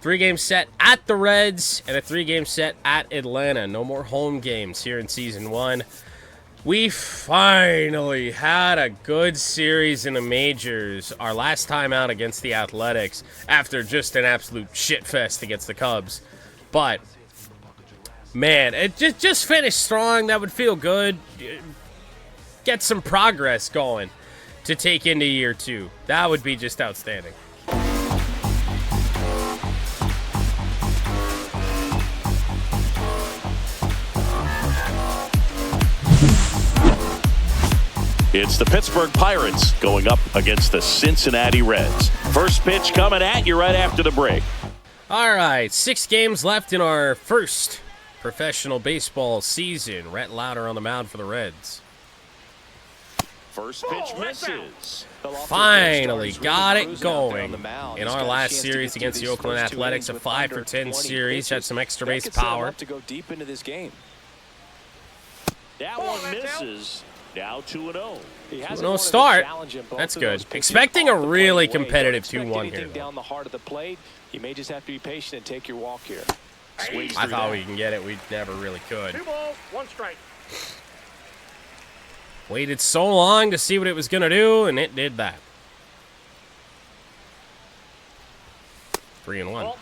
3-game set at the Reds and a 3-game set at Atlanta. No more home games here in Season 1. We finally had a good series in the majors. Our last time out against the Athletics after just an absolute shitfest against the Cubs. But, man, it just finished strong. That would feel good. Get some progress going to take into year 2. That would be just outstanding. It's the Pittsburgh Pirates going up against the Cincinnati Reds. First pitch coming at you right after the break. All right, 6 games left in our first professional baseball season. Rhett Lauder on the mound for the Reds. First pitch misses. Finally got it going in our last series against the Oakland Athletics. A 5-for-10 series. Had some extra base power. To go deep into this game. That one misses. Now 2-0. 2-0 start. That's good. Expecting a really competitive 2-1 here. Down the heart of the plate. You may just have to be patient and take your walk here. I thought we can get it. We never really could. 2 balls, 1 strike. Waited so long to see what it was going to do, and it did that. 3-1.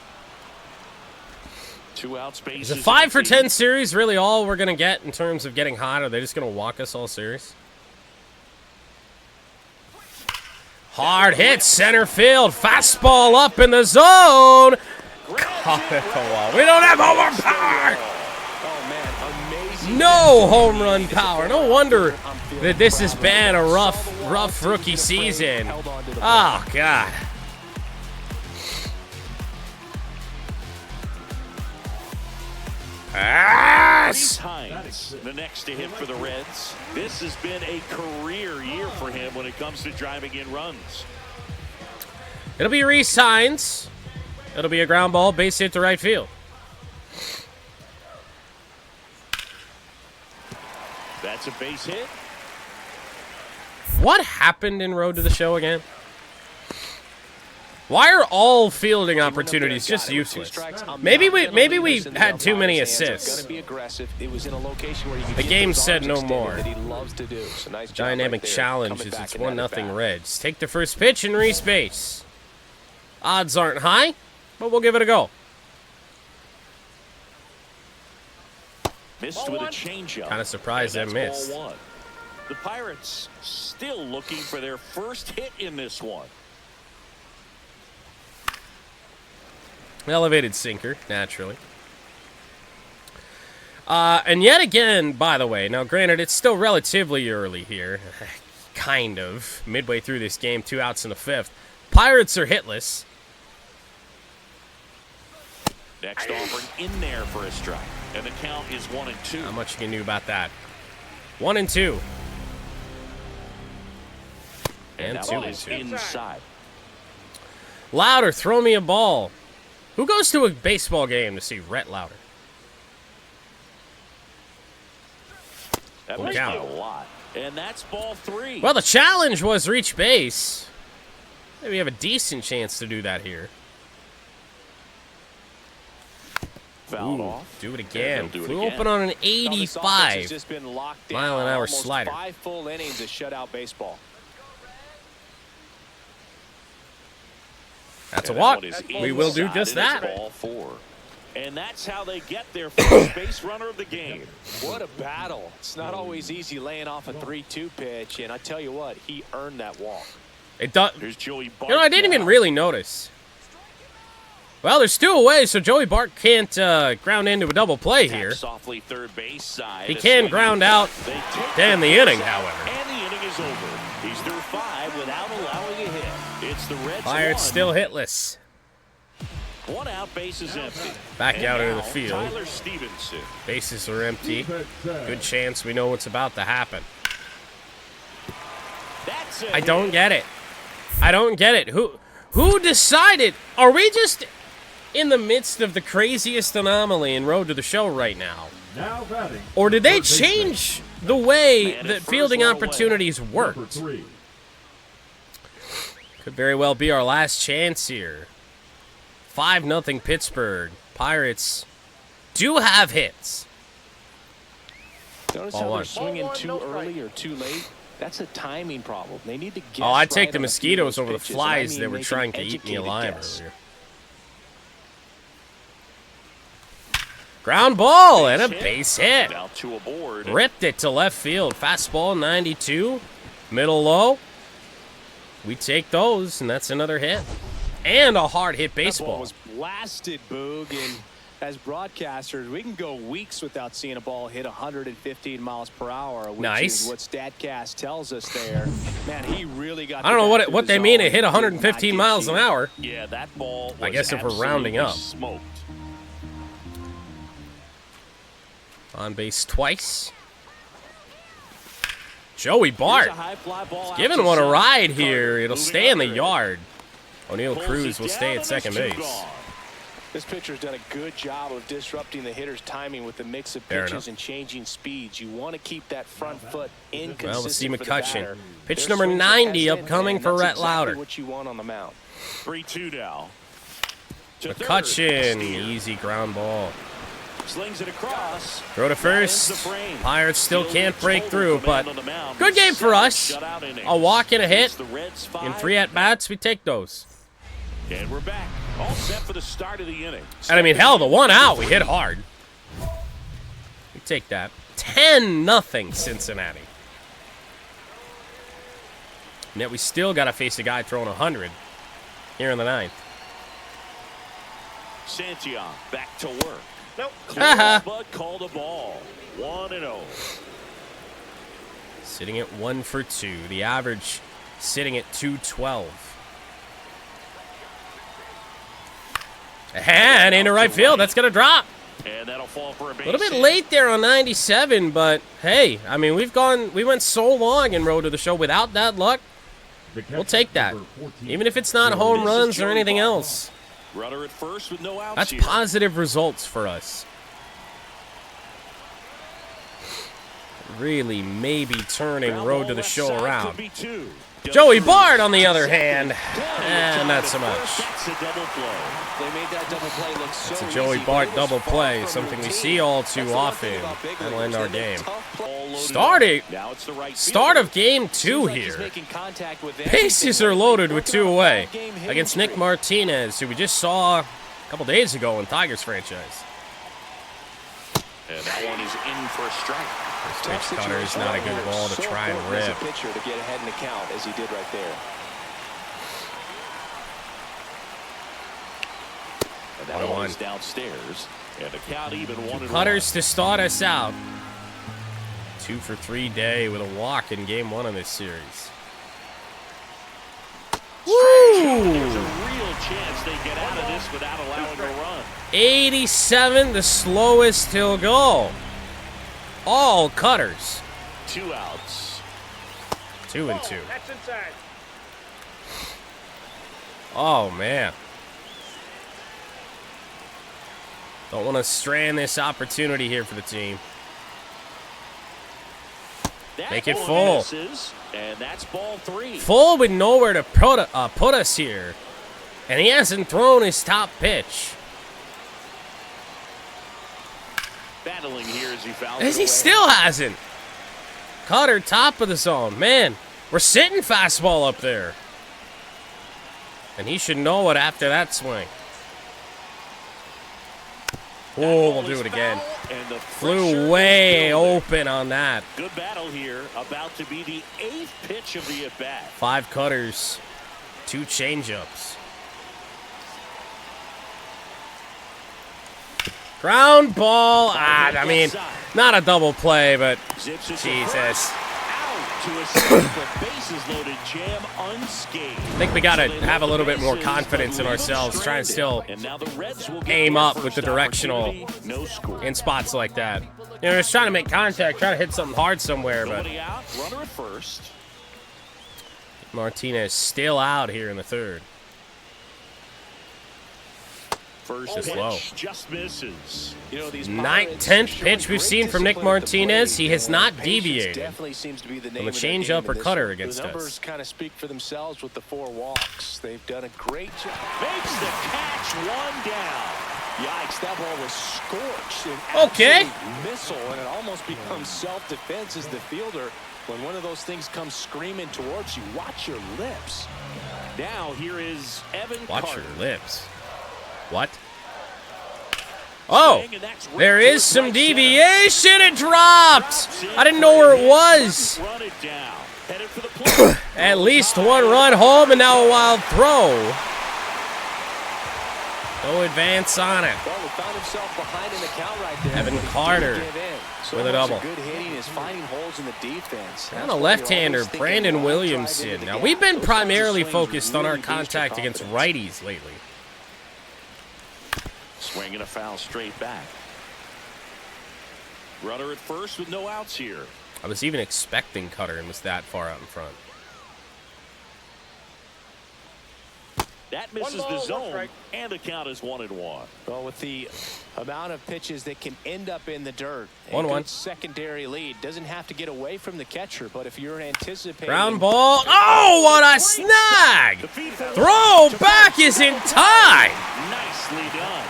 2 out spaces. Is a 5-for-10 series really all we're going to get in terms of getting hot? Are they just going to walk us all series? Hard hit, center field. Fastball up in the zone. Caught at the wall. We don't have home run power. No home run power. No wonder that this has been a rough rookie season. Oh, God. Yes! Hines, the next to hit for the Reds. This has been a career year for him when it comes to driving in runs. It'll be Reese Hines. It'll be a ground ball, base hit to right field. That's a base hit. What happened in Road to the Show again? Why are all fielding opportunities just useless? Maybe we had too many assists. The game said no more. Dynamic challenges. It's 1-0 Reds. Take the first pitch and Reese base. Odds aren't high, but we'll give it a go. Missed with a changeup. Kind of surprised that missed. The Pirates still looking for their first hit in this one. Elevated sinker, naturally. And yet again, by the way, now granted, it's still relatively early here. Kind of. Midway through this game, 2 outs in the 5th. Pirates are hitless. Next offering in there for a strike. And the count is 1-2. How much you can do about that? 1-2. And 2-2. Inside. Lauder, throw me a ball. Who goes to a baseball game to see Rhett Lauder? That was a lot. And that's ball 3. Well, the challenge was reach base. Maybe we have a decent chance to do that here. Fouled off. Do it again. Flew open on an 85 mile-an-hour slider. 5 full innings of shutout baseball. That's a walk. We will do just that. Ball 4. And that's how they get their first base runner of the game. What a battle. It's not always easy laying off a 3-2 pitch, and I tell you what, he earned that walk. It does. Here's Joey Bart. You know, I didn't even really notice. Well, there's 2 away, so Joey Bart can't ground into a double play here. Softly third base side. He can ground out to end the inning, however. And the inning is over. He's through 5 without allowing a hit. It's the Reds. Pirates still hitless. 1 out, bases empty. Back out into the field. Tyler Stevenson. Bases are empty. Good chance we know what's about to happen. I don't get it. I don't get it. Who decided? Are we just in the midst of the craziest anomaly in Road to the Show right now? Or did they change the way that fielding opportunities worked? Could very well be our last chance here. 5-0 Pittsburgh. Pirates do have hits. Notice how they're swinging too early or too late. That's a timing problem. They need to get. Oh, I'd take the mosquitoes over the flies that were trying to eat me alive earlier. Ground ball and a base hit. Ripped it to left field. Fastball 92. Middle low. We take those, and that's another hit. And a hard hit baseball. That ball was blasted, Boog, and as broadcasters, we can go weeks without seeing a ball hit 115 miles per hour, which is what StatCast tells us there. Man, he really got. I don't know what they mean. It hit 115 miles an hour. Yeah, that ball. I guess if we're rounding up. Smoked. On base twice. Joey Bart. Giving one a ride here. It'll stay in the yard. O'Neal Cruz will stay at second base. This pitcher's done a good job of disrupting the hitter's timing with the mix of pitches and changing speeds. You want to keep that front foot inconsistent. Well, we'll see McCutcheon. Pitch number 90 upcoming for Rhett Lauder. What you want on the mound. 3-2 now. McCutcheon, easy ground ball. Slings it across. Throw to first. Pirates still can't break through, but good game for us. A walk and a hit. In 3 at-bats, we take those. And we're back. All set for the start of the inning. And I mean, hell, the 1 out, we hit hard. We take that. 10-0 Cincinnati. And yet we still got to face a guy throwing 100 here in the 9th. Santion back to work. Nope. Bud called a ball. 1-0. Sitting at 1 for 2. The average sitting at 212. And into right field. That's going to drop. And that'll fall for a base. A little bit late there on 97, but hey, I mean, we went so long in Road to the Show without that luck. We'll take that. Even if it's not home runs or anything else. Runner at first with no outs. That's here. positive results for us. Really maybe turning Road to the Show around. Joey Bart, on the other hand, not so much. They made that double play look so it's a Joey Bart double play, something we see all too often. That'll end our game. Start of game 2 here. Bases are loaded with 2 away against Nick Martinez, who we just saw a couple days ago in Tigers franchise. And that one is in for a strike. Pitch cutter is not a good ball to try and rip. Pitcher to get ahead in the count as he did right there. And that one is downstairs. And the count even 1-1. Cutters to start us out. 2 for 3 day with a walk in game 1 of this series. Woo! There's a real chance they get out of this without allowing a run. 87, the slowest he'll go. All cutters. 2 outs. 2 and 2. Oh, man. Don't want to strand this opportunity here for the team. Make it full. And that's ball 3. Full with nowhere to put us here. And he hasn't thrown his top pitch. Battling here as he fouls He still hasn't. Cutter, top of the zone. Man, we're sitting fastball up there. And he should know it after that swing. Oh, we'll do it again. Flew way open on that. Good battle here. About to be the 8th pitch of the at-bat. 5 cutters, 2 changeups. Ground ball. I mean, not a double play, but Jesus. I think we got to have a little bit more confidence in ourselves, try and still aim up with the directional in spots like that. You know, just trying to make contact, try to hit something hard somewhere, but Martinez still out here in the 3rd. First Just pitch low. just misses. You know, these 9th, 10th pitch we've seen from Nick Martinez. He has not deviated definitely seems to be the name from a of their game changeup in or this cutter one. against the numbers us. kind of speak for themselves with the 4 walks. They've done a great job. Makes the catch, 1 down. Yikes, that ball was scorched. An Okay. absolute missile, and it almost becomes self-defense as the fielder. When one of those things comes screaming towards you, watch your lips. Now here is Evan Watch Carter. your lips. What? Oh, there is some deviation. It dropped. I didn't know where it was. Run it down. Headed for the plate. At least 1 run home, and now a wild throw. No advance on it. Well, he found himself behind in the count right there. Evan but he Carter didn't give in. So with a much double. Good hitting is finding holes in the defense. And a left-hander, Brandon Williamson. Now, we've been primarily focused on our contact against righties lately. Swinging a foul straight back. Runner at first with no outs here. I was even expecting Cutter and was that far out in front. That misses the zone, and the count is 1-1. Well, with the amount of pitches that can end up in the dirt, a 1-1. good secondary lead doesn't have to get away from the catcher, but if you're anticipating... Ground ball. Oh, what a snag! Throw back is in time! Nicely done.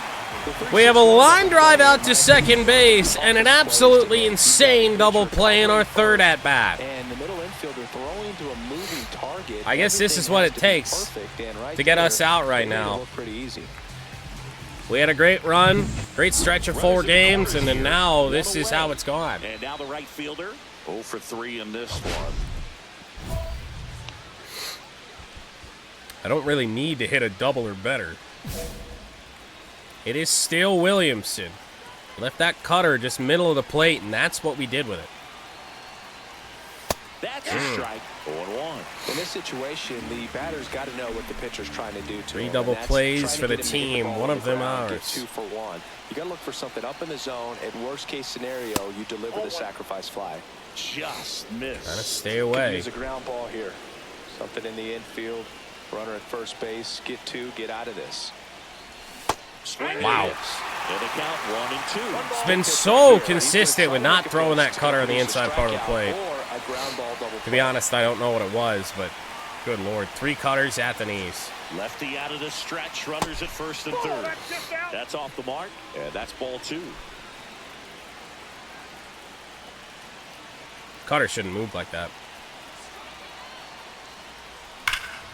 We have a line drive out to second base and an absolutely insane double play in our 3rd at-bat. And the middle infielder throwing to a moving target. I guess this is what it takes to get us out right now. Pretty easy. We had a great run, great stretch of 4 games, and then now this is how it's gone. And now the right fielder, 0 for 3 in this one. I don't really need to hit a double or better. It is still Williamson. Left that cutter just middle of the plate, and that's what we did with it. That's a strike. 0-1. In this situation, the batter's got to know what the pitcher's trying to do to 3 him, double and that's plays trying to for the get him to hit team, ball one on of the them ground, ours. Get 2 for 1. You got to look for something up in the zone. At worst case scenario, you deliver the sacrifice fly. Just missed. Gotta stay Could away. use a ground ball here. Something in the infield. Runner at first base. Get 2. Get out of this. Wow. And the count 1-2. It's been so consistent with not throwing that cutter on the inside part of the plate. To be honest, I don't know what it was, but good Lord. 3 cutters at the knees. Lefty out of the stretch. Runners at first and third. That's off the mark. And that's ball 2. Cutter shouldn't move like that.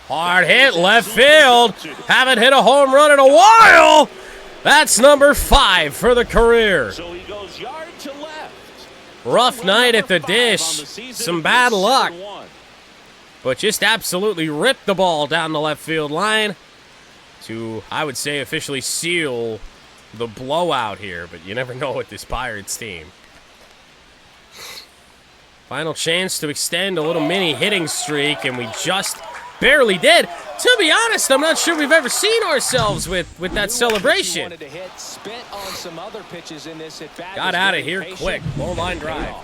Hard hit, left field. Haven't hit a home run in a while. That's number 5 for the career. So he goes yard to left. Rough night at the dish. Some bad luck. But just absolutely ripped the ball down the left field line to, I would say, officially seal the blowout here. But you never know with this Pirates team. Final chance to extend a little mini hitting streak, and we just barely did. To be honest, I'm not sure we've ever seen ourselves with that celebration. Got out of here quick. Low line drive.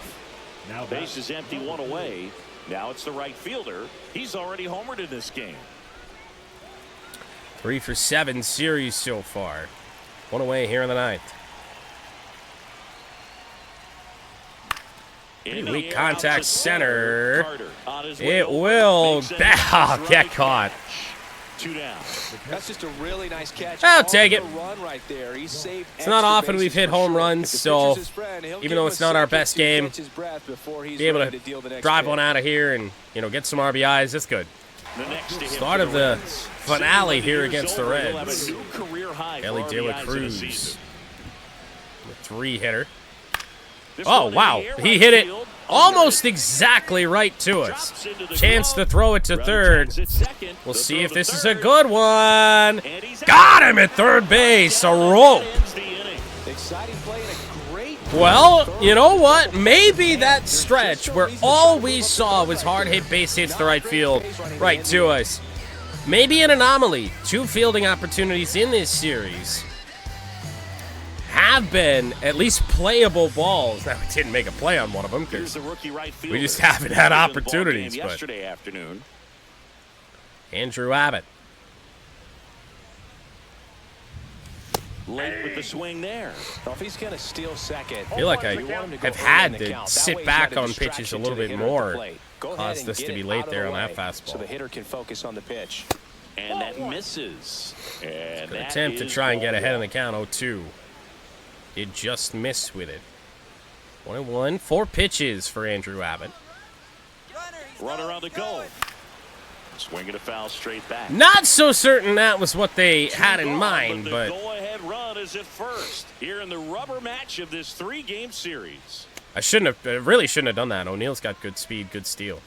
Now base is empty, 1 away. Now it's the right fielder. He's already homered in this game. 3 for 7 series so far. 1 away here in the 9th. Pretty weak contact center. It will get caught. 2 down. That's just a really nice catch. I'll take it. Run right there. He saved It's not often we've hit home sure. runs, so even though it's not our best game, be able to drive one out of here and, you know, get some RBIs, that's good. Start of the finale here against the Reds. Ellie De La Cruz, the 3-hitter. Oh, wow. He hit it almost exactly right to us. Chance to throw it to third. We'll see if this is a good one. Got him at third base. A rope. Well, you know what? Maybe that stretch where all we saw was hard hit base hits to right field, right to us. Maybe an anomaly. 2 fielding opportunities in this series have been at least playable balls. Now, we didn't make a play on one of them because we just haven't had opportunities. But yesterday afternoon. Andrew Abbott. late with the swing there. Well, if he's going to steal second, I feel like I have had to sit back on pitches a little bit more. Caused this to be late there on that fastball. So the hitter can focus on the pitch. And that misses. And An attempt to try and get ahead in the count, 0-2. It just missed with it. 1-1, 4 pitches for Andrew Abbott. Runner on the goal. Swinging a foul straight back. Not so certain that was what they had in mind, but the go-ahead run is at first here in the rubber match of this 3-game series. I really shouldn't have done that. O'Neill's got good speed, good steal.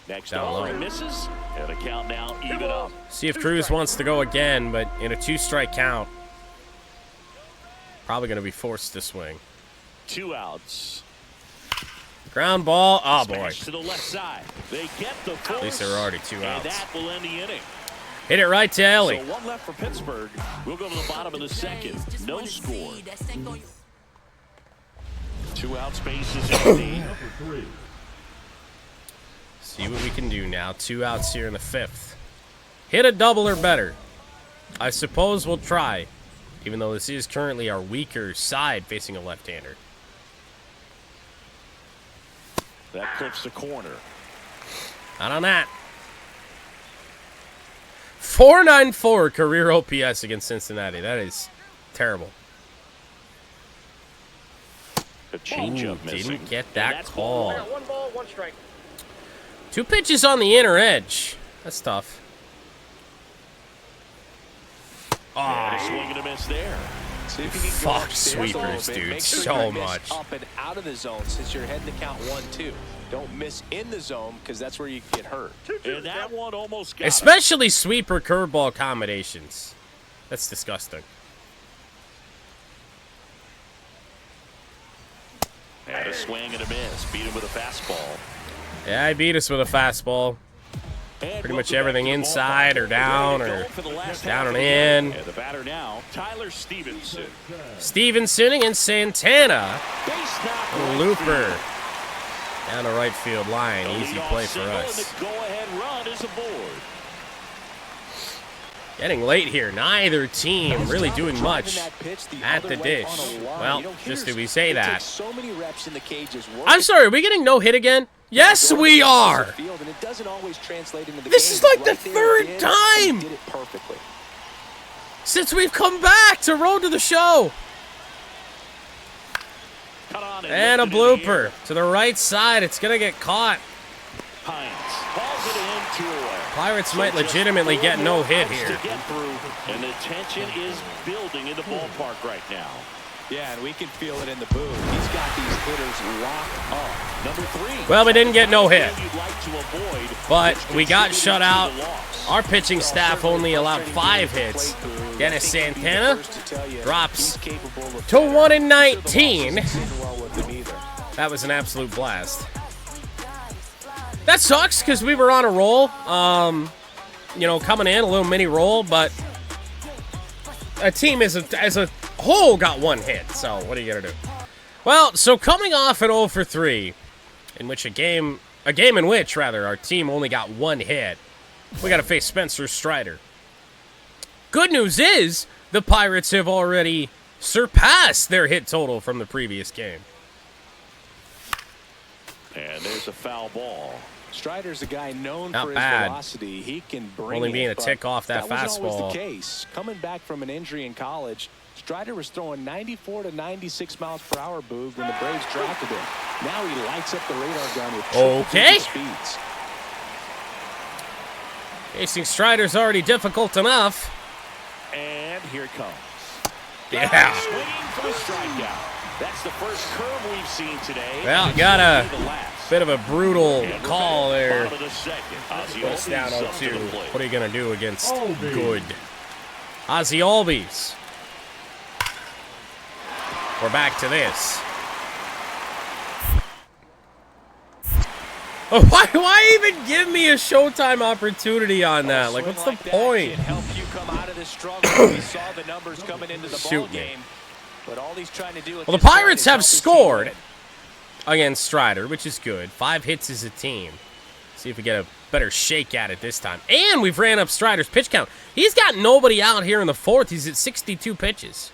Next Down ball low. misses, and the count now even up. See if Cruz wants to go again, but in a 2-strike count, probably going to be forced to swing. 2 outs. Ground ball. Oh, boy. Smash to the left side. They get the force. At least there were already 2 and outs. that will end the inning. Hit it right to Ellie. So 1 left for Pittsburgh. We'll go to the bottom of the second. No score. 2 out spaces in the See what we can do now. 2 outs here in the 5th. Hit a double or better. I suppose we'll try, even though this is currently our weaker side facing a left-hander. That clips the corner. Not on that. 494 career OPS against Cincinnati. That is terrible. The changeup missing. Didn't get that call. 1 ball, 1 strike. 2 pitches on the inner edge. That's tough. And a swing and a miss there. See if you can go Fuck upstairs a little sweepers, bit. dude. Make sure So you miss much. up and out of the zone since you're heading to count 1-2. Don't miss in the zone because that's where you get hurt. And that one almost got Especially sweeper curveball combinations. That's disgusting. And a swing and a miss. Beat him with a fastball. Yeah, I beat us with a fastball. Pretty much everything inside or down and in. And the batter now, Tyler Stevenson. Stevenson against Santana. Base knock right Looper. field. Down the right field line. The Easy leadoff play for single us. And the go-ahead run is aboard. Getting late here. Neither team really doing much at the dish. Well, just did we say that? I'm sorry, are we getting no hit again? Yes, we are! This is like the 3rd time since we've come back to Road to the Show. Cut on And a lifted in the air. blooper to the right side. It's going to get caught. Hines hauls it in 2 away. Pirates might legitimately get no hit here. To get through, and the tension is building in the ballpark right now. Yeah, and we can feel it in the booth. He's got these hitters locked up. Number 3. Well, we didn't get no hit, You'd like to avoid, but which we got contributed shut to out. the loss. Our pitching staff only allowed 5 hits. Dennis Santana drops to 1-19. That was an absolute blast. That sucks because we were on a roll. You know, coming in a little mini roll, but a team as a whole got 1 hit. So what are you gonna do? Well, so coming off an 0 for 3, in which a game in which rather our team only got 1 hit, we got to face Spencer Strider. Good news is the Pirates have already surpassed their hit total from the previous game. And there's a foul ball. Strider's a guy known Not for his bad. velocity. He can bring Only it, being a but tick off that wasn't always fastball. the case. Coming back from an injury in college, Strider was throwing 94 to 96 miles per hour, Boog, when the Braves drafted him. Now he lights up the radar gun with Okay. speeds. Facing Strider's already difficult enough. And here it comes. Yeah. Swinging for the strikeout. That's the first curve we've seen today. Well, got a bit of a brutal call there. Bottom of the second. Ozzie Puts down Albies up to 0-2. the plate. What are you going to do against good Ozzie Albies? We're back to this. Oh, why even give me a showtime opportunity on that? Like, what's the point? Help you come out of this struggle. We saw the numbers coming into the ball Shoot me. game. But all he's trying to do at Well, the this point Pirates is have help his team scored win. against Strider, which is good. 5 hits as a team. See if we get a better shake at it this time. And we've ran up Strider's pitch count. He's got nobody out here in the 4th. He's at 62 pitches.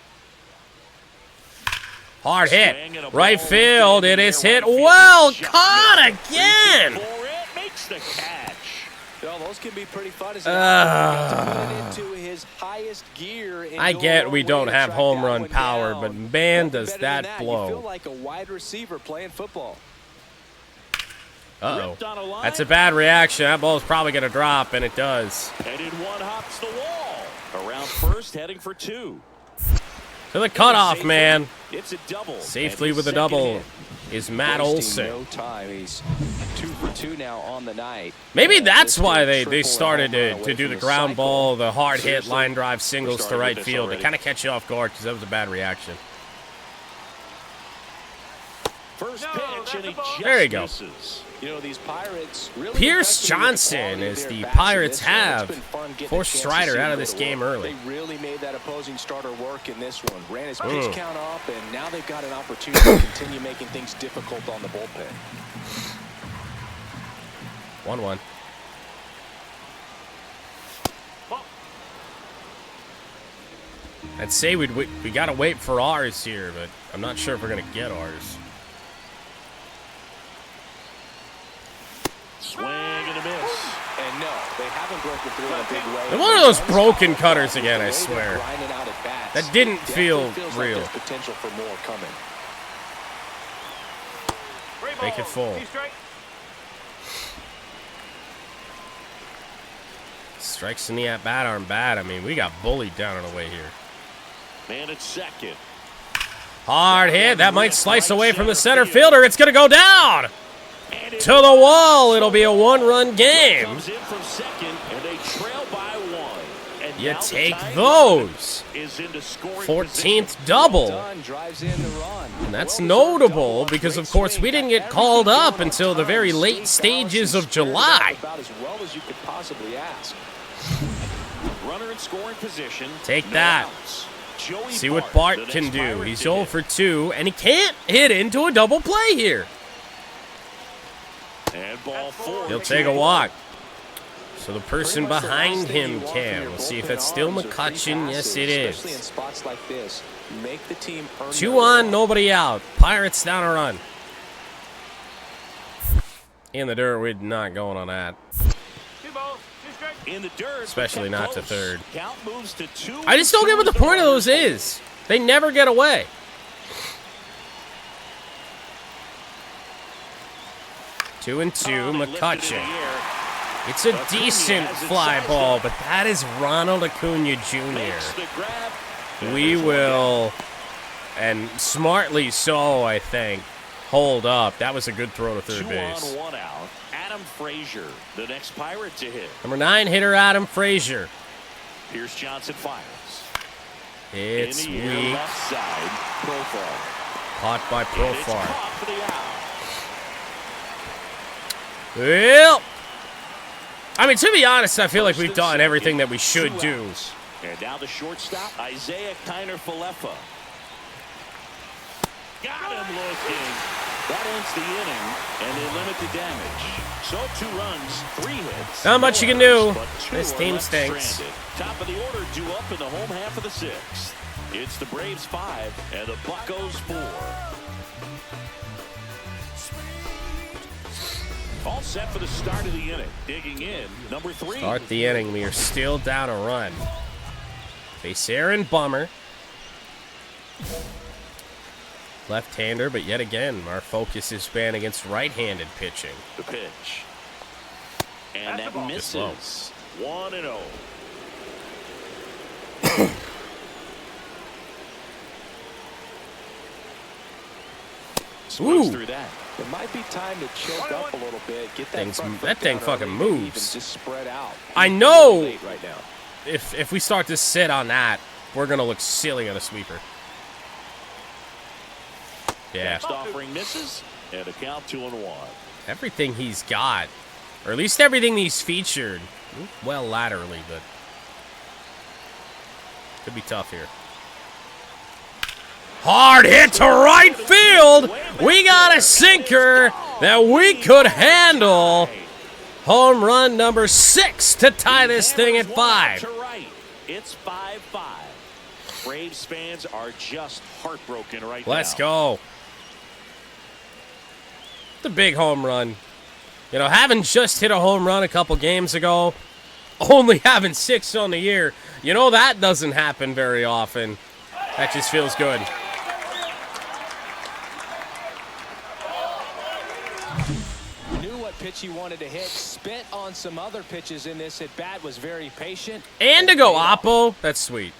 Hard hit. Right field. It is hit. Well caught again. Makes the catch. Well, those can be pretty fun as into his highest gear. I get we don't have home run power, but man, does that blow. You feel like a wide receiver playing football. Uh-oh. That's a bad reaction. That ball's probably going to drop, and it does. And in one hops the wall. Around first, heading for 2. To the cutoff, man. It's a double. Safely with a double is Matt Olson. No time. He's 2 for 2 now on the night. Maybe that's why they started to do the ground ball, the hard hit, line drive singles to right field. To kind of catch you off guard because that was a bad reaction. First pitch, and he just there you go. misses. You know, these Pirates really Pierce Johnson, as the Pirates have forced Strider out of this game early. They really made that opposing starter work in this one. Ran his pitch count up, and now they've got an opportunity to continue making things difficult on the bullpen. 1-1. I'd say we got to wait for ours here, but I'm not sure if we're going to get ours. Swing and a miss. And no, they haven't broken through in a big way. They're one of those broken cutters again, I swear. That didn't feel real. Like there's potential for more coming. Make it full. Strikes in the at-bat aren't bad. I mean, we got bullied down and away here. Man at second. Hard hit. That might slice away from the center fielder. It's going to go down. To the wall. It'll be a 1-run game. Comes in from second, and they trail by 1. And you take those. 14th double. And that's notable because, of course, we didn't get called up until the very late stages of July. Runner in scoring position. Take that. See what Bart can do. He's 0 for 2, and he can't hit into a double play here. And ball 4. He'll take a walk. So the person behind him can. We'll see if that's still McCutcheon. Yes, it is. 2 on, nobody out. Pirates down a run. In the dirt, we're not going on that. In the dirt, especially not to third. Count moves to 2. I just don't get what the point of those is. They never get away. 2-2, McCutcheon. It's a decent fly ball, but that is Ronald Acuna Jr. We will, and smartly so, I think, hold up. That was a good throw to third base. 2 on, 1 out. Adam Frazier, the next Pirate to hit. Number 9 hitter Adam Frazier. Pierce Johnson fires. It's in the weak. Air, left side, Profar. Caught by Profar. Caught for the out. Well, I mean, to be honest, I feel like we've done everything that we should do. And now the shortstop, Isaiah Kiner-Falefa. Got him looking. That ends the inning, and they limit the damage. So 2 runs, 3 hits. Not much you can do. This team stinks. Stranded. Top of the order due up in the home half of the 6th. It's the Braves 5 and the Buccos 4. All set for the start of the inning. Digging in, number 3. Start the inning. We are still down a run. Face Aaron Bummer. Left-hander, but yet again, our focus has been against right-handed pitching. The pitch. And that misses. 1-0. Swings through that. It might be time to choke up a little bit. Get that thing fucking moves. Just spread out. I know. Right now. If we start to sit on that, we're gonna look silly on a sweeper. Yeah. Next offering misses, and a count 2-1. Everything he's got, or at least everything he's featured, well laterally, but could be tough here. Hard hit to right field. We got a sinker that we could handle. Home run number 6 to tie this thing at 5. It's 5-5. Braves fans are just heartbroken right now. Let's go. The big home run. You know, having just hit a home run a couple games ago, only having 6 on the year, you know that doesn't happen very often. That just feels good. Knew what pitch he wanted to hit. Spent on some other pitches in this at bat. Was very patient. And to go Oppo. That's sweet.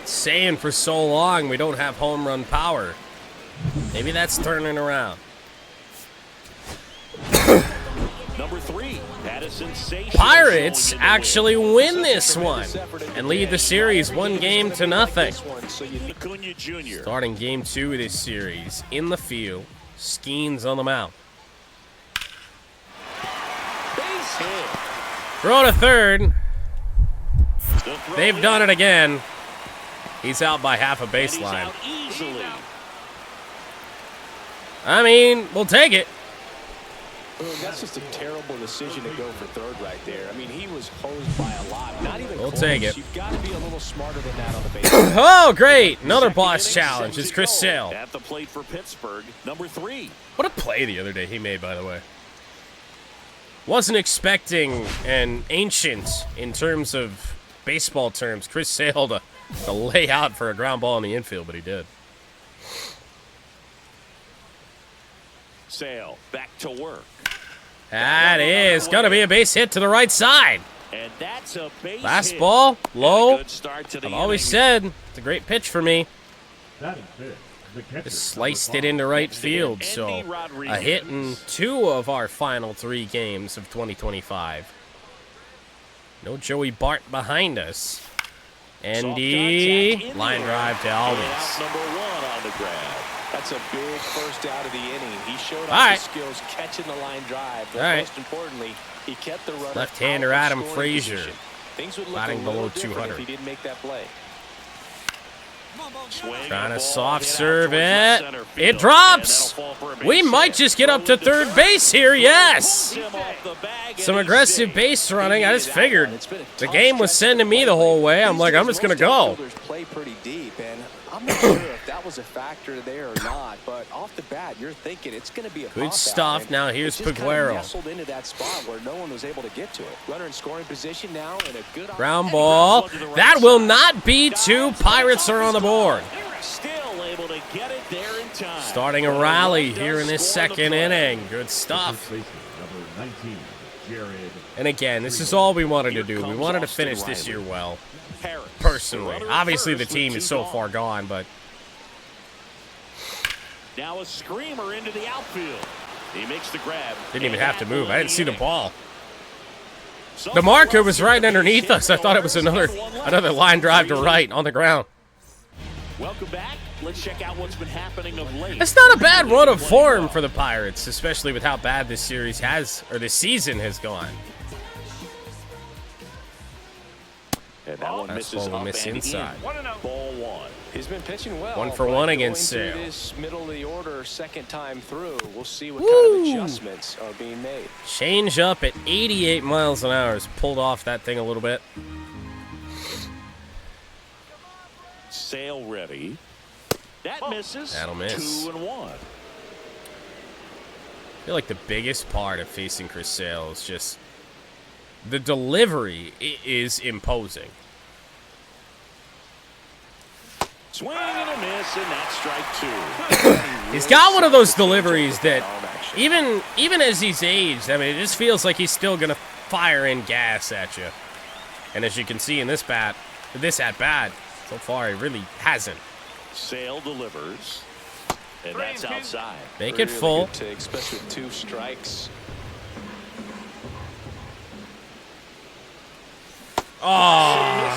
Saying for so long we don't have home run power. Maybe that's turning around. Number 3 had a sensational Pirates actually win this one and lead the series 1-0. Acuna Jr. Starting game 2 of this series in the field. Skeens on the mound. Base hit. Throw to third. They've done it again. He's out by half a baseline. I mean, we'll take it. That's just a terrible decision to go for third right there. I mean, he was hosed by a lot. Not even we'll close. take it. You've got to be a little smarter than that on the base. Oh, great. Another boss challenge. It's Chris Sale. At the plate for Pittsburgh, number 3. What a play the other day he made, by the way. Wasn't expecting an ancient, in terms of baseball terms, Chris Sale to lay out for a ground ball in the infield, but he did. Sale back to work. That is going to be a base hit to the right side. And that's a base Last hit. ball, low. Good start to the I've always inning. said it's a great pitch for me. That is it. The catcher, Just sliced it into right field, so a hit in 2 of our final 3 games of 2025. No Joey Bart behind us. Andy, line drive to Always. Number 1 on the grab. That's a big first out of the inning. He showed All off right. his skills catching the line drive, but All right. most importantly, he kept the runner Left-hander out of Adam scoring Frazier, position. Things would look batting a little below different 200. if he didn't make that play. Trying to soft serve it. It drops. We might just get up to third base here. Yes. Some aggressive base running. I just figured the game was sending me the whole way. I'm like, I'm just going to go. Play pretty deep, and I'm not sure if that was a factor there or not, but off the bat, you're thinking it's going to be a Good pop-out, stuff. and Now here's it just kinda Paguero. nestled into that spot where no one was able to get to it. Runner in scoring position now, and a good Ground ball. That will not be 2. Pirates are on the board. Still able to get it there in time. Starting a rally here in this second inning. Good stuff. Number 19, Jared. And again, this is all we wanted to do. We wanted to finish this year well. Personally. Obviously, the team is so far gone, but now a screamer into the outfield. He makes the grab. didn't even have to move. I didn't see the ball. The marker was right underneath us. I thought it was another line drive to right on the ground. Welcome back. Let's check out what's been happening of late. It's not a bad run of form for the Pirates, especially with how bad this series has, or this season has gone. And that one misses Fastball will up miss and inside. in. Ball 1. He's been pitching well. 1 for but 1 against going Sale. through this middle of the order, second time through. We'll see what Woo! kind of adjustments are being made. Change up at 88 miles an hour has pulled off that thing a little bit. Sale ready. That misses. That'll miss. 2-1. I feel like the biggest part of facing Chris Sale is just the delivery is imposing. Swing and a miss, and that's strike 2. He's got one of those deliveries that even as he's aged, I mean, it just feels like he's still going to fire in gas at you. And as you can see in this at bat, so far he really hasn't. Sale delivers, and that's outside. Make it full. Good take, especially with 2 strikes. Well,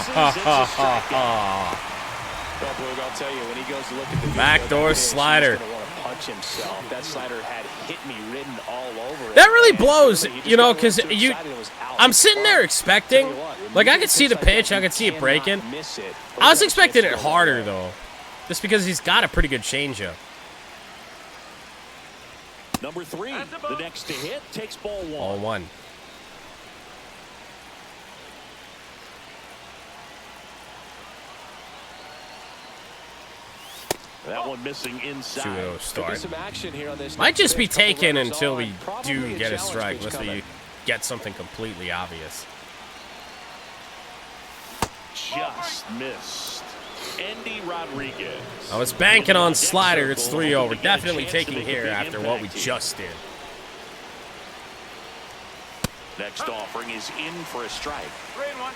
Boog, I'll tell you, when he goes to look at the Backdoor slider. He's going to want to punch himself. That slider had hit me written all over it. That really blows, He just you know, got a because little too excited and was out. I'm sitting there expecting, Tell you what, when like you I get could see the excited, pitch, I could see you it breaking. cannot miss it. I was expecting it harder though. Just because he's got a pretty good changeup. Number 3, the next to hit, takes ball 1. Ball 1. That one missing inside. 2-0 start. Some action here on this. Might just be taken until we do get a strike, unless we get something completely obvious. Just missed. Andy Rodriguez. I was banking on slider. It's 3-0. We're definitely taking here after what we just did. Next offering is in for a strike. 3-1.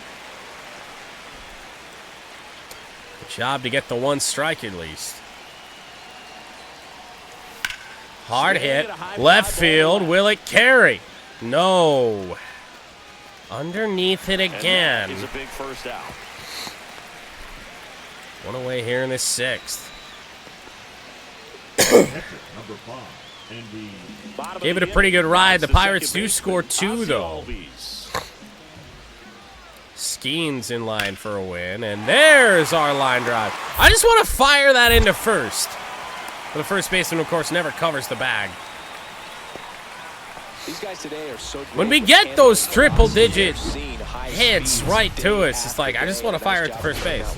Good job to get the 1 strike at least. Hard hit. Left field. Will it carry? No. Underneath it again. Is a big first out. 1 away here in the 6th. Number 5, Andy. Gave it a pretty good ride. The Pirates do score 2, though. Skeen's in line for a win, and there's our line drive. I just want to fire that into first. But the first baseman, of course, never covers the bag. These guys today are so When we get those triple-digit hits right to us, it's like, I just want to fire at the first base.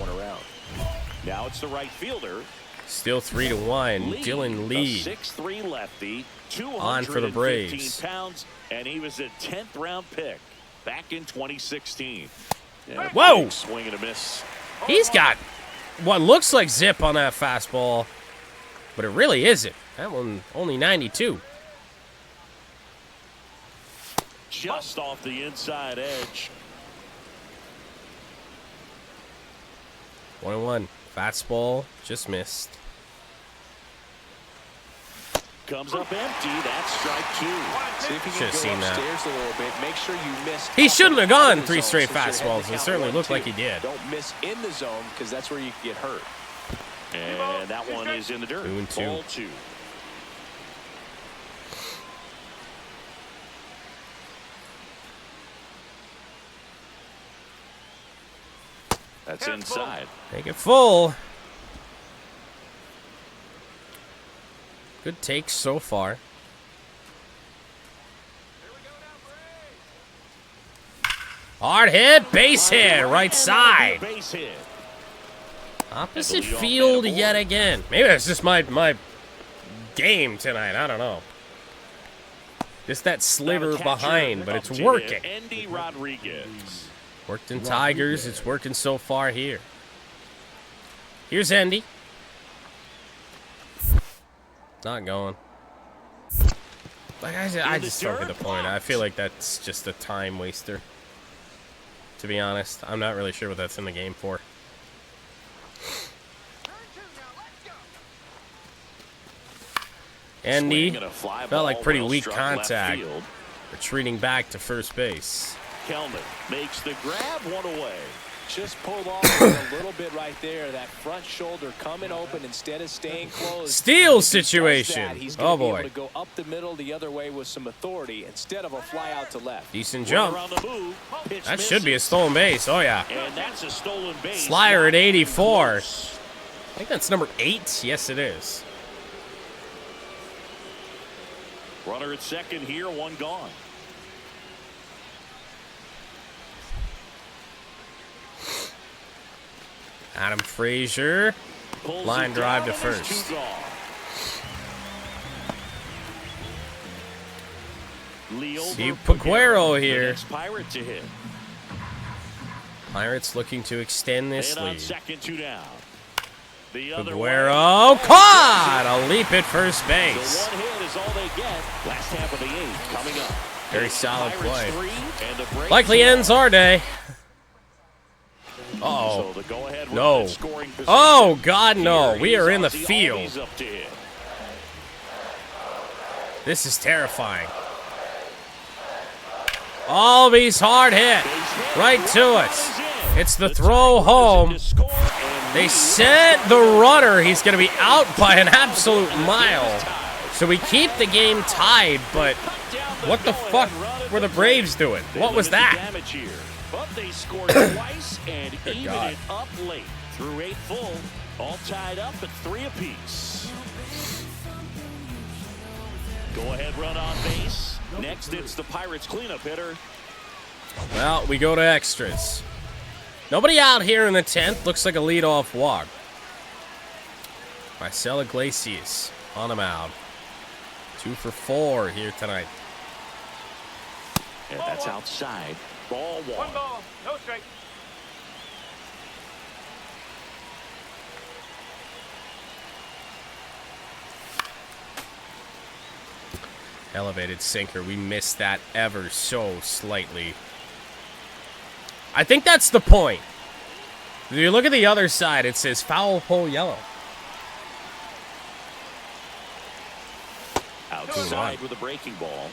Now it's the right fielder. Still 3-1. Dylan Lee. 6'3" lefty, On for the Braves. 215 pounds, and he was a 10th round pick back in 2016. Yeah, Whoa! big swing and a miss. He's got what looks like zip on that fastball, but it really isn't. That one only 92. Just off the inside edge. 1-1. Fastball just missed. Comes up empty. That's strike 2. See if you Should can have go seen that. upstairs a little bit. Make sure you miss. He shouldn't have gone out of the 3 zone straight since you're fastballs. It heading certainly out looked like 1-2. he did. Don't miss in the zone because that's where you can get hurt. And that one is in the dirt. 2-2. Ball 2. That's inside. Make it full. Good takes so far. Hard hit, base hit, right side. Base hit. Opposite field yet again. Maybe that's just my game tonight. I don't know. Just that sliver behind, but it's working. Andy Rodriguez. Worked in Tigers. It's working so far here. Here's Andy. Not going. Like I just don't get the point. I feel like that's just a time waster. To be honest, I'm not really sure what that's in the game for. Andy felt like pretty weak contact. Retreating back to first base. Kelman makes the grab, 1 away. Just pulled off a little bit right there. That front shoulder coming open instead of staying closed. Steal situation. He's Oh be able boy. to go up the middle the other way with some authority instead of a fly out to left. Decent jump. Around the move. Pitch That should be a stolen base. Oh yeah. And that's a stolen base. Slyer at 84. I think that's number 8. Yes, it is. Runner at second here, 1 gone. Adam Frazier. Line drive to first. See Paguero here. Pirate to hit. Pirates looking to extend this And on lead. second, 2 down. The other Paguero caught a leap at first The base. 1 hit is all they get. Last half of the 8th coming up. Very solid Pirates play. 3 and the Braves Likely 1. ends our day. Uh-oh. So the go-ahead No. run scoring position. Oh, God, no. Here We are is in the Ozzie field. Albies up to hit. This is terrifying. Albies hard hit. Right to us. It's the throw home. They sent the runner. He's going to be out by an absolute mile. So we keep the game tied, but what the fuck were the Braves doing? What was that? Damage here, but they scored twice and even God. it up late through 8 full. All tied up at 3 apiece. Go-ahead run on base. Next, it's the Pirates cleanup hitter. Well, we go to extras. Nobody out here in the 10th. Looks like a leadoff walk. Marcelo Iglesias on the mound. 2 for 4 here tonight. And that's outside. Ball 1. 1 ball, no strike. Elevated sinker. We missed that ever so slightly. I think that's the point. If you look at the other side, it says foul pole yellow. Outside with a breaking ball.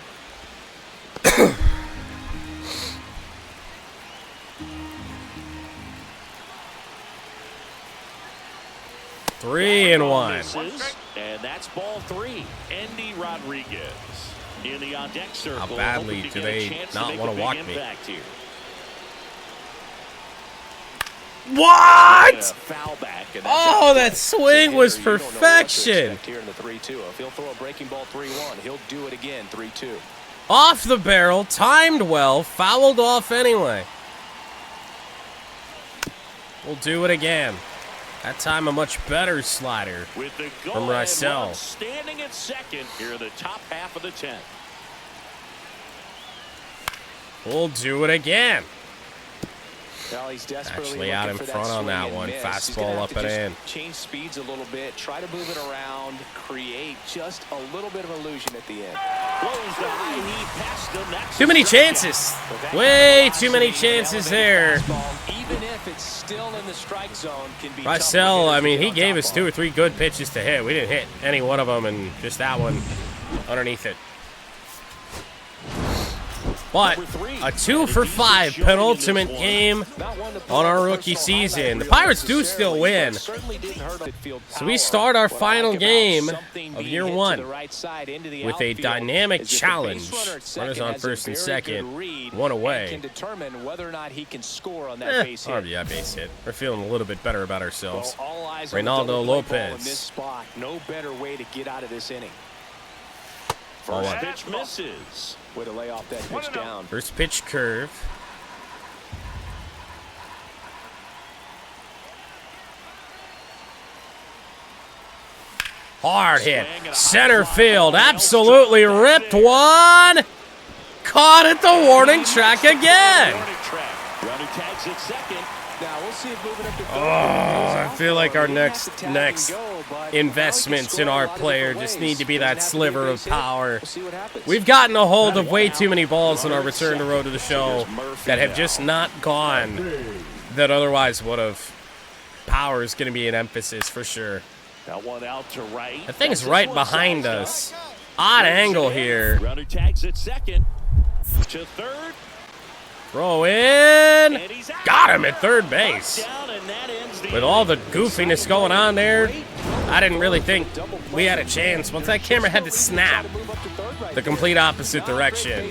Three and 1. And that's ball 3. Andy Rodriguez in the on deck circle. How badly do they not want to walk me? Here. What? Foul back, Oh, that swing was perfection. Here in the 3-2. If he'll throw a breaking ball 3-1, he'll do it again 3-2. Off the barrel, timed well, fouled off anyway. We'll do it again. That time a much better slider with the from Marcel. Standing at second here in the top half of the 10th. We'll do it again. Well, he's desperately Actually out in front on that one. Fastball up and in. Change speeds a little bit. Try to move it around. Create just a little bit of illusion at the end. Too many chances. Way too many chances there. Even if it's still in the strike zone, can be Marcel, I mean, he gave us 2 or 3 good pitches to hit. We didn't hit any one of them, and just that one underneath it. But a 2 for 5 penultimate game on our rookie season. The Pirates do still win. So we start our final game of year 1 with a dynamic challenge. Runners on first and second, 1 away. RBI base hit. We're feeling a little bit better about ourselves. Reynaldo Lopez. No better way to get out of this inning. First pitch misses. Way to lay off that pitch down. First pitch curve. Hard hit. Center field. Absolutely ripped one. Caught at the warning track again. Runner tags at second. Now we'll see if moving up to third. Oh, I feel like our next investments in our player just need to be that sliver of power. We've gotten a hold of way too many balls on our return to road to the show that have just not gone that otherwise would have. Power is going to be an emphasis for sure. That one out to right. The thing's right behind us. Odd angle here. Runner tags at second. To third. Throw in. Got him at third base. With all the goofiness going on there, I didn't really think we had a chance. Once that camera had to snap the complete opposite direction.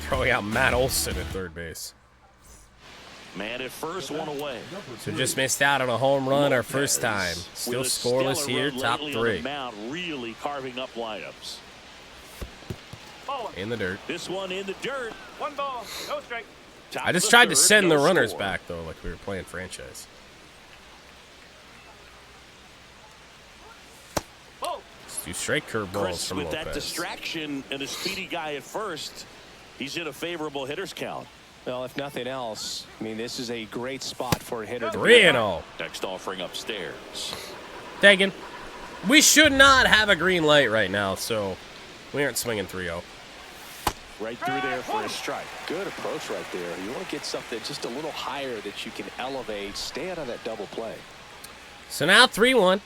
Throwing out Matt Olson at third base. Man at first, 1 away. So just missed out on a home run our first time. Still scoreless here, top 3. Really carving up lineups. In the dirt. This one in the dirt. 1 ball, no strike. I just tried to send the runners back, though, like we were playing franchise. Let's do straight curveballs from with Lopez. That distraction and a speedy guy at first, he's in a favorable hitter's count. Well, if nothing else, I mean, this is a great spot for a hitter. 3-0. Next offering upstairs. Taken. We should not have a green light right now, so we aren't swinging 3-0. Right through there for a strike. Good approach right there. You want to get something just a little higher that you can elevate. Stay out of that double play. So now 3-1.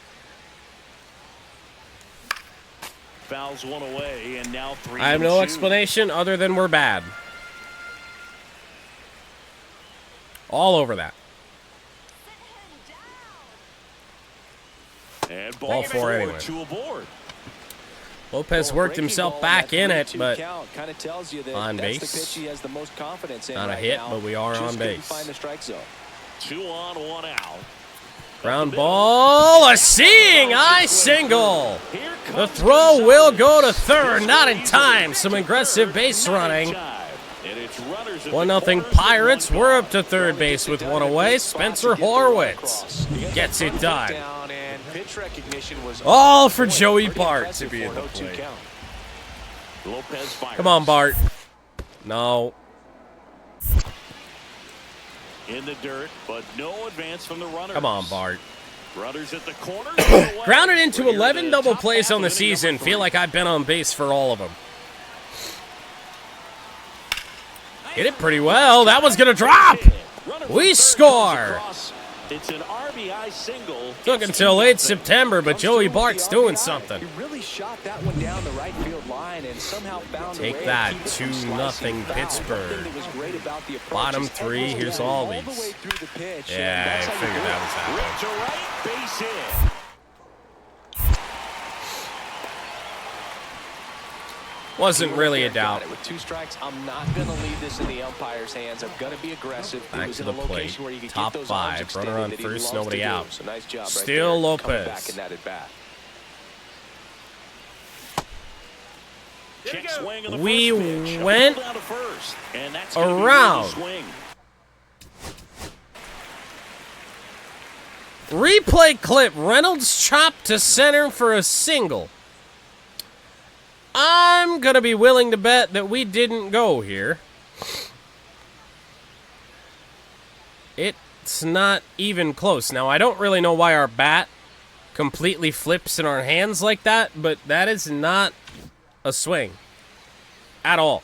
Fouls 1 away, and now 3-2. I have no explanation other than we're bad. All over that. And ball 4 anyway. 2 aboard. Lopez worked himself back in it, but kind of tells you that on that's base. The pitch he has the most confidence in Not a right hit, now. but we are Just on base. Find the strike zone. 2 on, 1 out. Ground ball, a seeing eye single. The throw will go to third, not in time. Some aggressive base running. 1-0 Pirates. We're up to third base with one away. Spencer Horwitz gets it done. All for Joey Bart to be at the plate. Come on, Bart. No. In the dirt, but no advance from the runners. Come on, Bart. Runners at the corner. Grounded into 11 double plays on the season. Feel like I've been on base for all of them. Hit it pretty well. That one's going to drop. We score. It's an RBI single. Took until late September, but Joey Bart's doing something. He really shot that one down the right field line and somehow found a way Take that, to keep it from 2-0 slicing foul. Pittsburgh. One thing that was great about the approach Bottom is three, everyone here's got all the way these. through the pitch, Yeah, and that's I how you figured do that it. was happening. Ripped to right, base hit. Wasn't really a doubt. With 2 strikes, I'm not going to leave this in the umpire's hands. I'm going to be aggressive. Back was to in the a location plate. where you could Top get those 5. arms Runner on extended that he first, loves nobody to do. out. So nice job right Still there, coming Lopez. back in that at bat. Check swing on the We first pitch. went Down to first, and that's gonna be around. the swing. Replay clip. Reynolds chopped to center for a single. I'm going to be willing to bet that we didn't go here. It's not even close. Now, I don't really know why our bat completely flips in our hands like that, but that is not a swing at all.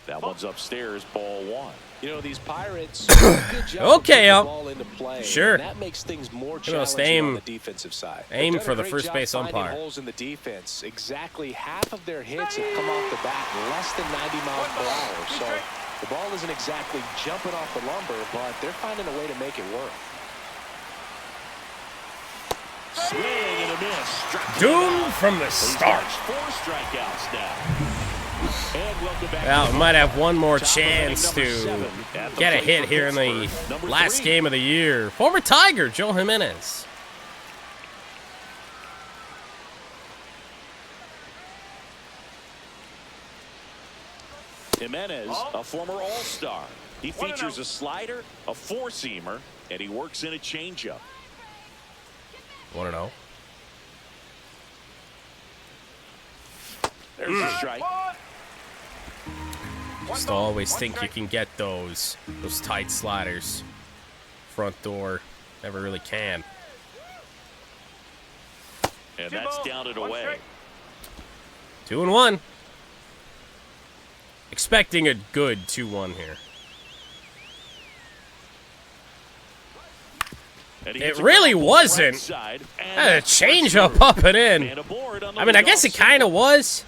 That one's upstairs, ball 1. You know, these Pirates do a good job Okay, of putting the ball into play. sure. And that makes things more Just challenging aim- on the defensive side. aim They've done for a the great first job base finding umpire. holes in the defense. Exactly half of their hits have come off the bat less than 90 miles per hour. So the ball isn't exactly jumping off the lumber, but they're finding a way to make it work. Swing and a miss. Struck Doomed out. from the He's start. got 4 strikeouts now. And welcome back. Well, we might have one more Top of chance inning, number to 7 at the get a plate hit for here in the Pittsburgh. Number last 3. game of the year. Former Tiger, Joe Jimenez. Jimenez, a former All-Star. He features a slider, a 4-seamer, and he works in a changeup. 1-0. There's a strike. Just always think you can get those tight sliders. Front door, never really can. And that's down and away. 2-1. Expecting a good 2-1 here. And he It hits a really ground ball wasn't. right side, and A that's change right up up and in. And a board on the I mean, I guess leadoff it kind of single. was.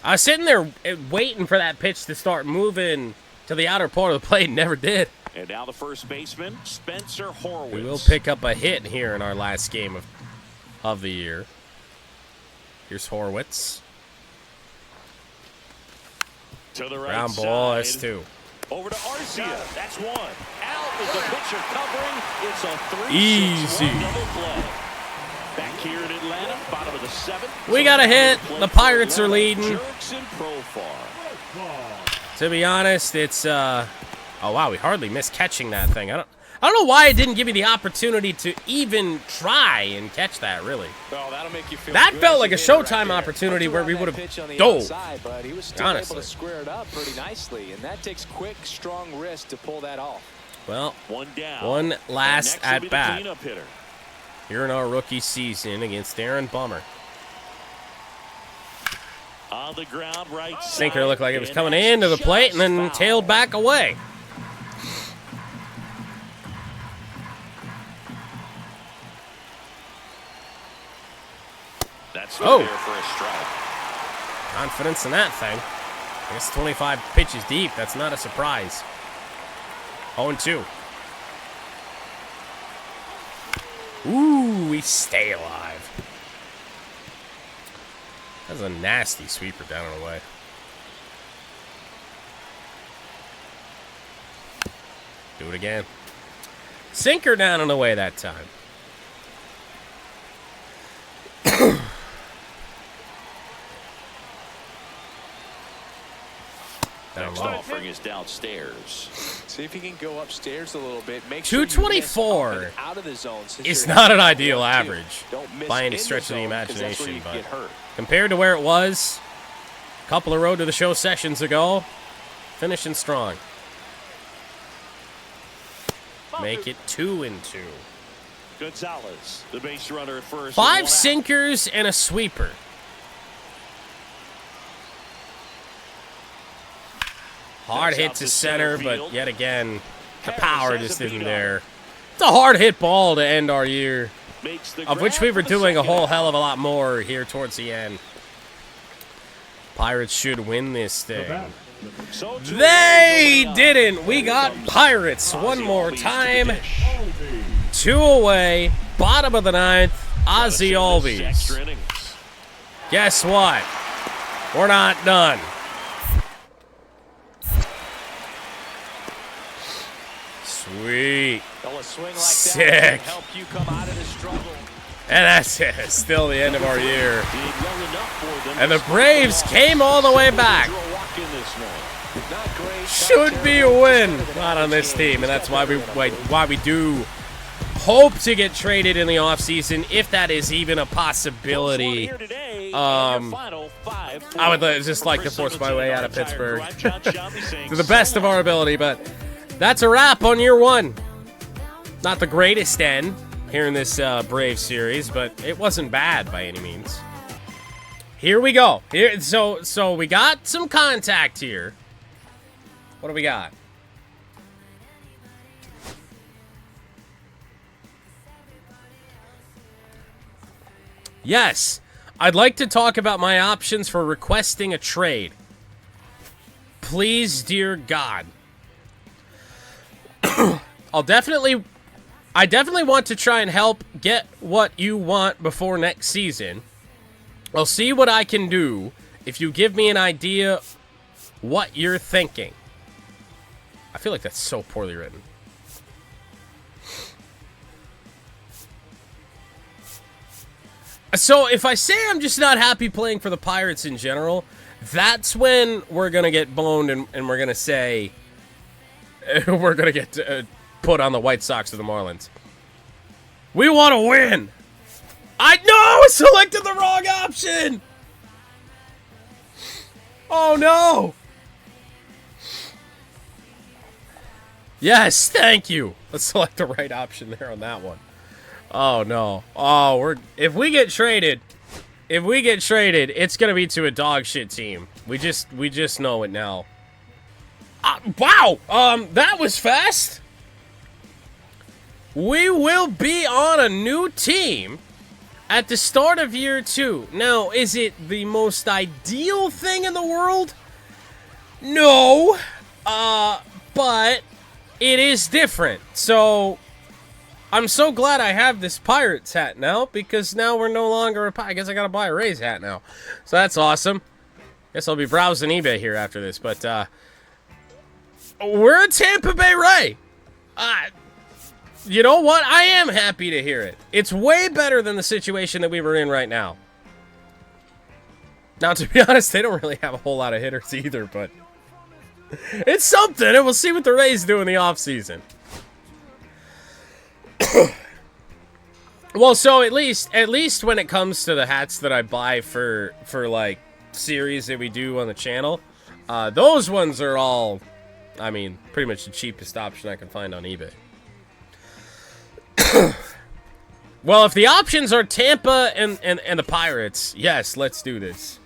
I was sitting there waiting for that pitch to start moving to the outer part of the plate and never did. And now the first baseman, Spencer Horwitz. We will pick up a hit here in our last game of the year. Here's Horwitz. to the right Ground ball, side. that's 2. Over to Arcia. That's 1. Out is the pitcher covering. It's a 3-6-1 Easy. double play. Back here in Atlanta, bottom of the 7th. We got a hit. The Pirates are leading. Jerks and Profar. To be honest, it's oh wow, we hardly missed catching that thing. I don't know why it didn't give you the opportunity to even try and catch that, really. Well, that'll make you feel That good felt as like a hitter right Showtime there. opportunity Looked where around we that would've pitch on the dove. outside, but he was still Honestly. able to square it up pretty nicely, and that takes quick, strong wrist to pull that off. Well, One down. one last And next will be the at-bat cleanup hitter. here in our rookie season against Aaron Bummer. On the ground, right Sinker side, looked like it was and coming that's into the plate just and then foul. tailed back away. That's Oh. there for a strike. Confidence in that thing. I guess 25 pitches deep. That's not a surprise. 0-2. Ooh, we stay alive. That's a nasty sweeper down and away. Do it again. Sinker down and away that time. Next offering is downstairs. See if he can go upstairs a little bit. Make 224 out of the zone. It's not an ideal average by any stretch of the imagination, but compared to where it was a couple of Road to the Show sessions ago, finishing strong. Make it 2-2. Gonzalez, the base runner at first. 5 sinkers and a sweeper. Hard hit to center, but yet again, the power just isn't there. It's a hard hit ball to end our year, of which we were doing a whole hell of a lot more here towards the end. Pirates should win this thing. They didn't. We got Pirates one more time. 2 away, bottom of the 9th, Ozzy Albies. Guess what? We're not done. Sweet. Sick. And that's it. Still the end of our year. And the Braves came all the way back. Should be a win. Not on this team, and that's why we do hope to get traded in the offseason, if that is even a possibility. I would just like to force my way out of Pittsburgh to the best of our ability, but that's a wrap on year 1. Not the greatest end here in this Braves series, but it wasn't bad by any means. Here we go. So we got some contact here. What do we got? Yes, I'd like to talk about my options for requesting a trade. Please, dear God. I definitely want to try and help get what you want before next season. I'll see what I can do if you give me an idea what you're thinking. I feel like that's so poorly written. So if I say I'm just not happy playing for the Pirates in general, that's when we're going to get boned and we're going to say we're going to get put on the White Sox or the Marlins. We want to win. I know I selected the wrong option. Oh, no. Yes, thank you. Let's select the right option there on that one. Oh, no. Oh, if we get traded, it's going to be to a dog shit team. We just know it now. Wow. That was fast. We will be on a new team at the start of year 2. Now, is it the most ideal thing in the world? No. But it is different. So I'm so glad I have this Pirates hat now, because now we're no longer a Pirate. I guess I gotta buy a Rays hat now. So that's awesome. Guess I'll be browsing eBay here after this. But we're a Tampa Bay Ray. You know what? I am happy to hear it. It's way better than the situation that we were in right now. Now, to be honest, they don't really have a whole lot of hitters either, but it's something, and we'll see what the Rays do in the offseason. Well, so at least when it comes to the hats that I buy for like series that we do on the channel, those ones are all, I mean, pretty much the cheapest option I can find on eBay. Well, if the options are Tampa and the Pirates, yes, let's do this.